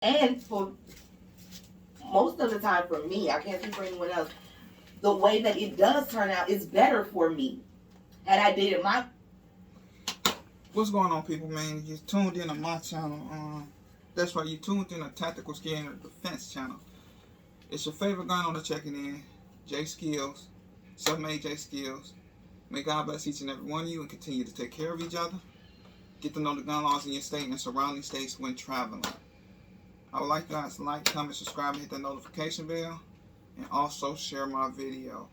And for most of the time for me, I can't speak for anyone else, the way that it does turn out is better for me. Had I did it my What's going on, people, man? You tuned in to my channel. That's right, you tuned in to Tactical Skin Defense channel. It's your favorite gun owner checking in, J Skills, Self-Made J Skills. May God bless each and every one of you and continue to take care of each other. Get to know the gun laws in your state and surrounding states when traveling. I would like you guys to like, comment, subscribe, and hit the notification bell, and also share my video.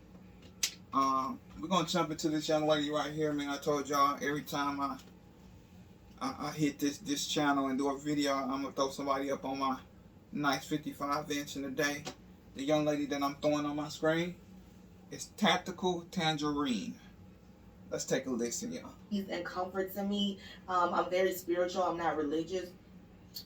We're gonna jump into this young lady right here, man. I told y'all every time I hit this channel and do a video, I'm gonna throw somebody up on my nice 55-inch in a day. The young lady that I'm throwing on my screen is Tactical Tangerine. Let's take a listen, y'all. He's and comfort to me. I'm very spiritual. I'm not religious.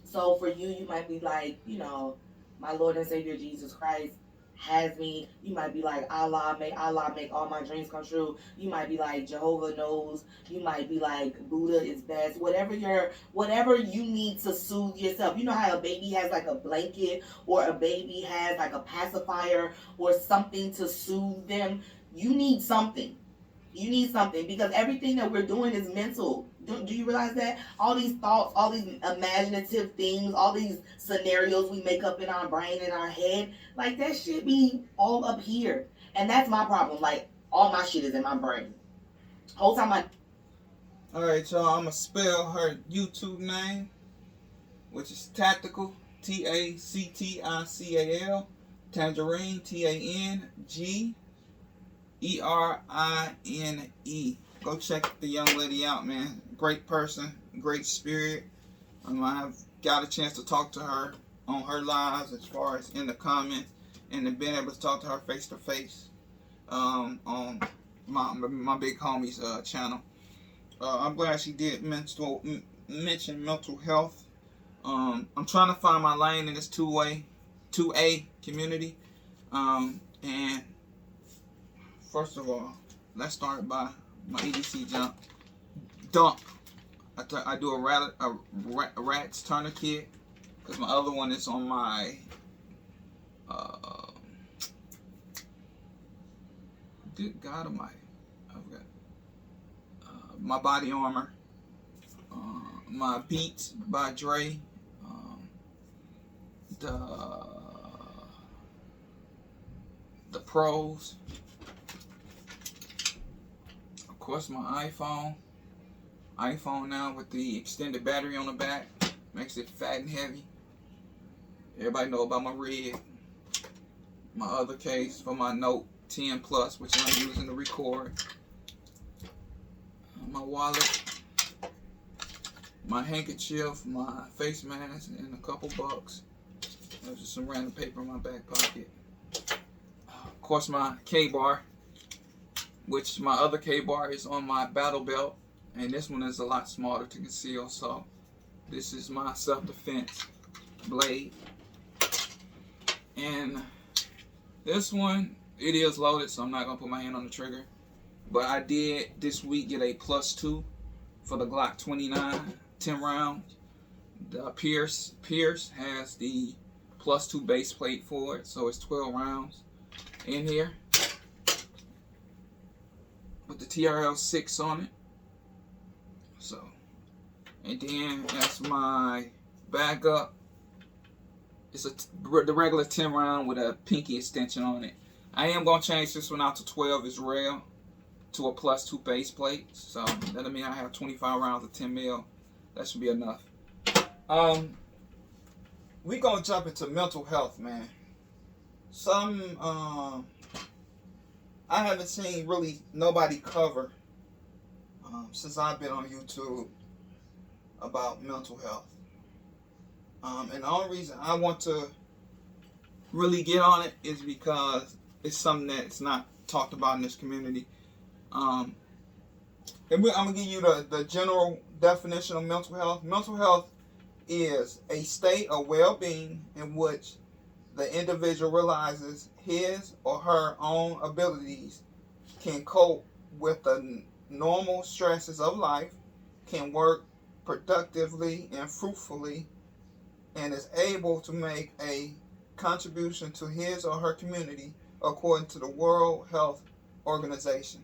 So for you, you might be like, my Lord and Savior Jesus Christ has me. You might be like, Allah make all my dreams come true. You might be like, Jehovah knows. You might be like, Buddha is best. Whatever you need to soothe yourself. You know how a baby has like a blanket, or a baby has like a pacifier or something to soothe them. You need something. You need something, because everything that we're doing is mental. Do you realize that? All these thoughts, all these imaginative things, all these scenarios we make up in our brain, in our head, like that shit be all up here. And that's my problem. Like, all my shit is in my brain. Whole time Alright, y'all, I'm gonna spell her YouTube name, which is Tactical, Tactical, Tangerine, Tangerine. Go check the young lady out, man. Great person, great spirit. I have got a chance to talk to her on her lives, as far as in the comments, and then being able to talk to her face to face on my big homie's channel. I'm glad she did mention mental health. I'm trying to find my lane in this 2A community. And first of all, let's start by my EDC dump. I do a rat's tourniquet, because my other one is on my good God Almighty, I've got my body armor, my Beats by Dre, the Pros, of course my iPhone now with the extended battery on the back, makes it fat and heavy. Everybody know about my rig. My other case for my Note 10 Plus, which I'm using to record. My wallet, my handkerchief, my face mask, and a couple bucks. There's just some random paper in my back pocket. Of course, my K-bar, which my other K-bar is on my battle belt, and this one is a lot smaller to conceal. So this is my self-defense blade, and this one, it is loaded, so I'm not gonna put my hand on the trigger. But I did this week get a +2 for the Glock 29, 10 rounds. The Pierce has the +2 base plate for it, so it's 12 rounds in here with the TRL 6 on it. So, and then that's my backup. It's the regular 10 round with a pinky extension on it. I am gonna change this one out to 12 as well, to a +2 base plate. So that'll mean I have 25 rounds of 10 mil. That should be enough. We gonna jump into mental health, man. I haven't seen really nobody cover since I've been on YouTube about mental health. And the only reason I want to really get on it is because it's something that's not talked about in this community. And I'm going to give you the general definition of mental health. Mental health is a state of well-being in which the individual realizes his or her own abilities, can cope with the normal stresses of life, can work productively and fruitfully, and is able to make a contribution to his or her community according to the World Health Organization.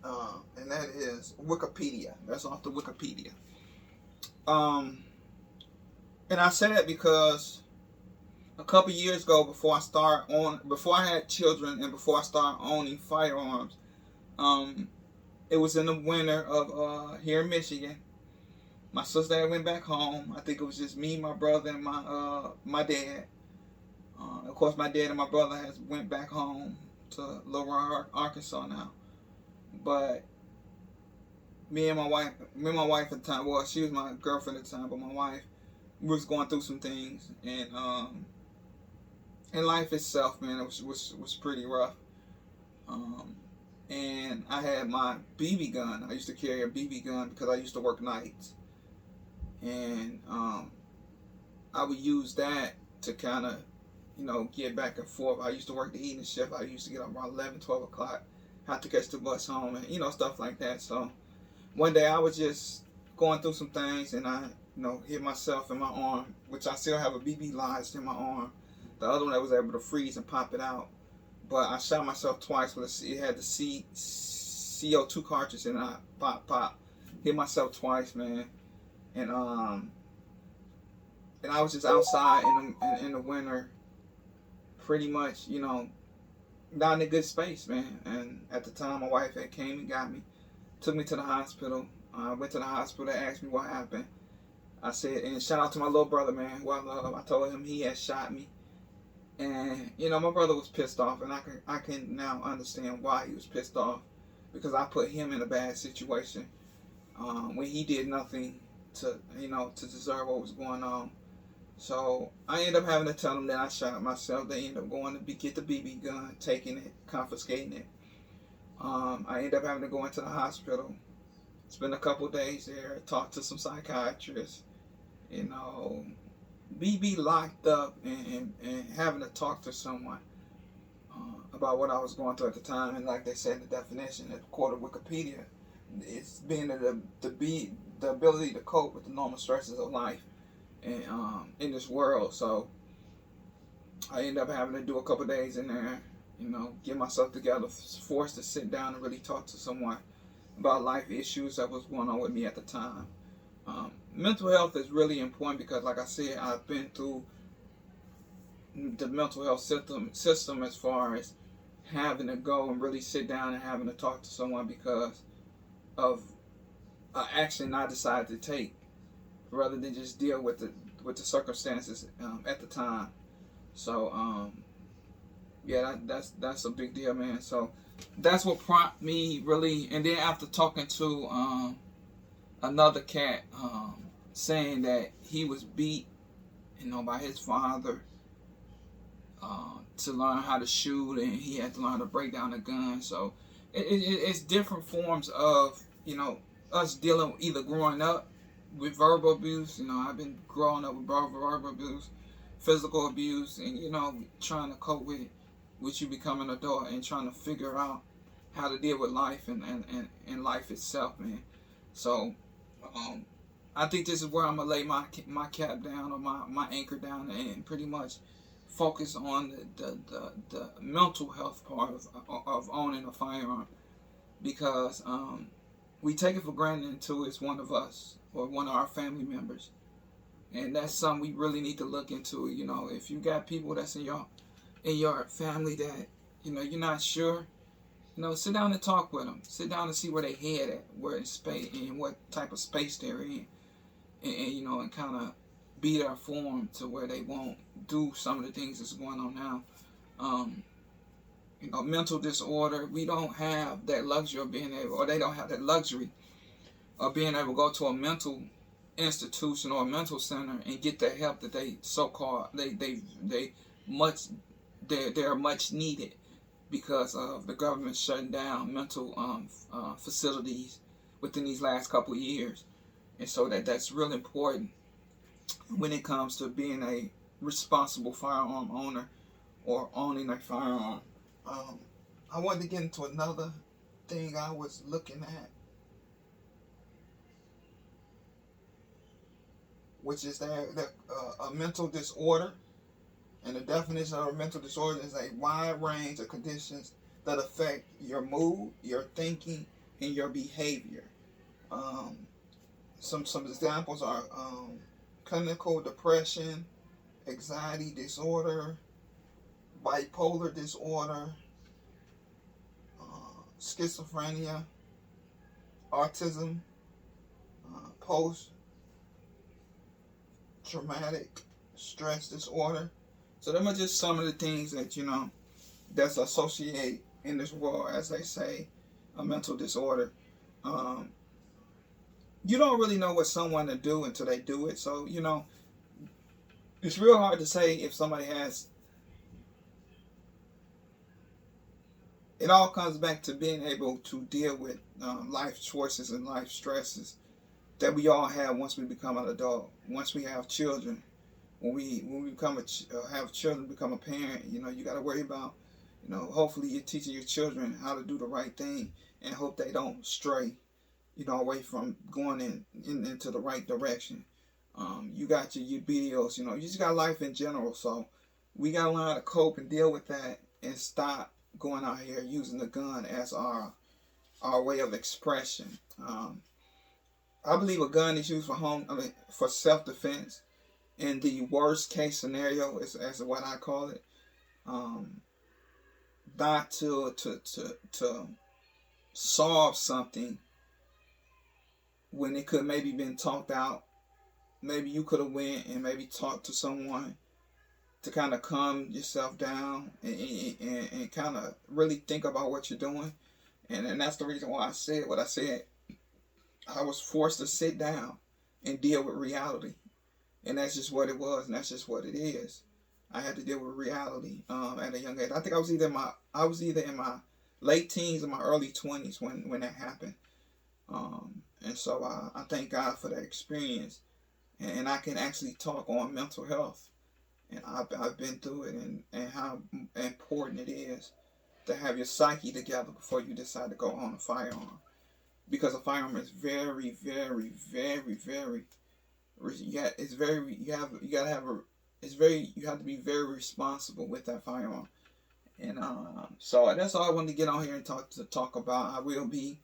And that is Wikipedia. That's off the Wikipedia. Um, and I say that because a couple years ago, before I had children and before I started owning firearms, it was in the winter of here in Michigan. My sister had went back home. I think it was just me, my brother, and my dad. Of course, my dad and my brother has went back home to Little Rock, Arkansas now. But me and my wife at the time, well, she was my girlfriend at the time, but my wife, we was going through some things, and life itself, man, it was pretty rough. And I had my BB gun. I used to carry a BB gun because I used to work nights, and I would use that to kind of, get back and forth. I used to work the evening shift. I used to get up around 11, 12 o'clock, have to catch the bus home, and stuff like that. So one day I was just going through some things, and I hit myself in my arm, which I still have a BB lodged in my arm. The other one I was able to freeze and pop it out, but I shot myself twice with it had the CO2 cartridge, and I pop hit myself twice, man. And I was just outside in the winter, pretty much, not in a good space, man. And at the time, my wife had came and got me, took me to the hospital. I went to the hospital. They asked me what happened. I said, and shout out to my little brother, man, who I love. I told him he had shot me. And, my brother was pissed off, and I can now understand why he was pissed off, because I put him in a bad situation when he did nothing to deserve what was going on. So I ended up having to tell them that I shot myself. They ended up going to get the BB gun, taking it, confiscating it. I ended up having to go into the hospital, spend a couple days there, talk to some psychiatrists, be locked up and having to talk to someone about what I was going through at the time. And like they said in the definition, according to Wikipedia, it's being the ability to cope with the normal stresses of life and in this world. So I ended up having to do a couple days in there, get myself together, forced to sit down and really talk to someone about life issues that was going on with me at the time. Mental health is really important because, like I said, I've been through the mental health system as far as having to go and really sit down and having to talk to someone because of an action I decided to take, rather than just deal with the circumstances at the time. So yeah, that's a big deal, man. So that's what prompted me really. And then after talking to another cat, saying that he was beat, by his father to learn how to shoot, and he had to learn how to break down a gun. So it's different forms of us dealing with either growing up with verbal abuse. I've been growing up with verbal abuse, physical abuse, and trying to cope with you becoming an adult and trying to figure out how to deal with life and life itself, man. So I think this is where I'm gonna lay my cap down, or my anchor down, and pretty much focus on the mental health part of owning a firearm, because we take it for granted until it's one of us or one of our family members, and that's something we really need to look into. If you got people that's in your family that you're not sure, sit down and talk with them. Sit down and see where they head at, where in space, and what type of space they're in, and kind of be there for them to where they won't do some of the things that's going on now. Mental disorder, we don't have that luxury of being able, or they don't have that luxury of being able to go to a mental institution or a mental center and get the help that they so-called they're much needed, because of the government shutting down mental facilities within these last couple of years. And so that's real important when it comes to being a responsible firearm owner or owning a firearm. I wanted to get into another thing I was looking at which is a mental disorder. And the definition of a mental disorder is a wide range of conditions that affect your mood, your thinking, and your behavior. Um, some examples are clinical depression, anxiety disorder, bipolar disorder, schizophrenia, autism, post traumatic stress disorder. So them are just some of the things that that's associated in this world, as they say, a mental disorder. Um, you don't really know what someone to do until they do it. So it's real hard to say if somebody has. It all comes back to being able to deal with life choices and life stresses that we all have once we become an adult, once we have children. When we have children, become a parent, you got to worry about, hopefully you're teaching your children how to do the right thing and hope they don't stray, away from going into the right direction. You got your bills, you just got life in general. So we got to learn how to cope and deal with that and stop going out here using the gun as our way of expression. I believe a gun is used for self-defense in the worst case scenario, as what I call it. Not to solve something when it could maybe been talked out. Maybe you could have went and maybe talked to someone to kind of calm yourself down and kind of really think about what you're doing. And that's the reason why I said what I said. I was forced to sit down and deal with reality. And that's just what it was, and that's just what it is. I had to deal with reality at a young age. I think I was either in my late teens or my early 20s when that happened. And so I thank God for that experience. And I can actually talk on mental health. And I've been through it and how important it is to have your psyche together before you decide to go on a firearm. Because a firearm is very, very, very, very, you have to be very responsible with that firearm. And so that's all I wanted to get on here and talk about. I will be,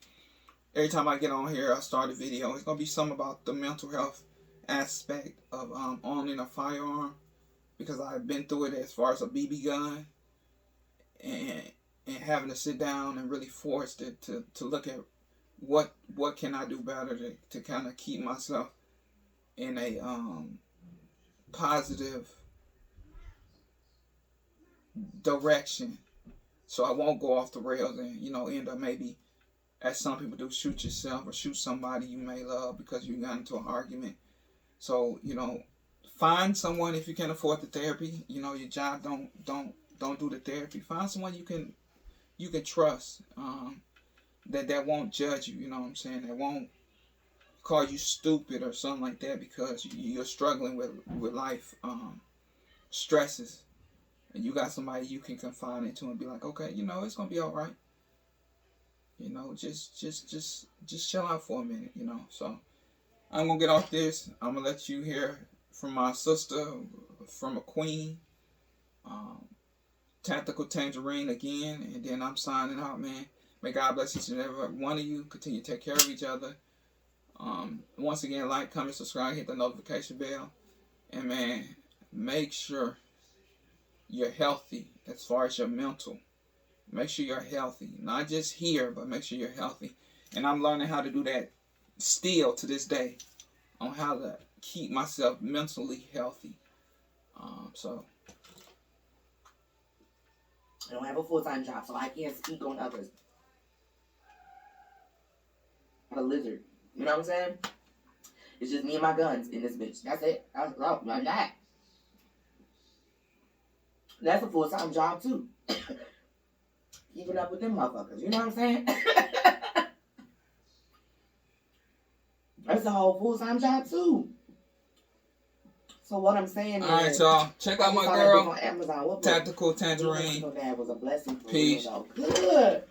every time I get on here, I start a video. It's gonna be something about the mental health aspect of owning a firearm, because I've been through it as far as a BB gun, and having to sit down and really forced it to look at what can I do better to kind of keep myself in a positive direction, so I won't go off the rails and end up maybe, as some people do, shoot yourself or shoot somebody you may love because you got into an argument. So find someone, if you can afford the therapy. Your job don't do the therapy. Find someone you can trust, that won't judge you. You know what I'm saying? That won't call you stupid or something like that because you're struggling with life stresses, and you got somebody you can confide into and be like, okay, it's gonna be all right. Just chill out for a minute. So I'm gonna get off this. I'm gonna let you hear from my sister, from a queen, Tactical Tangerine again, and then I'm signing out, man. May God bless each and every one of you. Continue to take care of each other. Once again, like, comment, subscribe, hit the notification bell, and man, make sure you're healthy as far as your mental. Make sure you're healthy, not just here, but make sure you're healthy. And I'm learning how to do that still to this day, on how to keep myself mentally healthy. So I don't have a full-time job, so I can't speak on others. I'm a lizard. You know what I'm saying? It's just me and my guns in this bitch. That's it. I'm that. That's a full-time job, too. Keeping up with them motherfuckers. You know what I'm saying? That's a whole full-time job, too. So what I'm saying is... Alright, y'all. Check out my girl, on Amazon. Tactical Tangerine. That was a blessing for Peace. Good.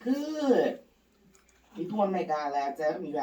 Good. If you want to make God laugh, tell me you have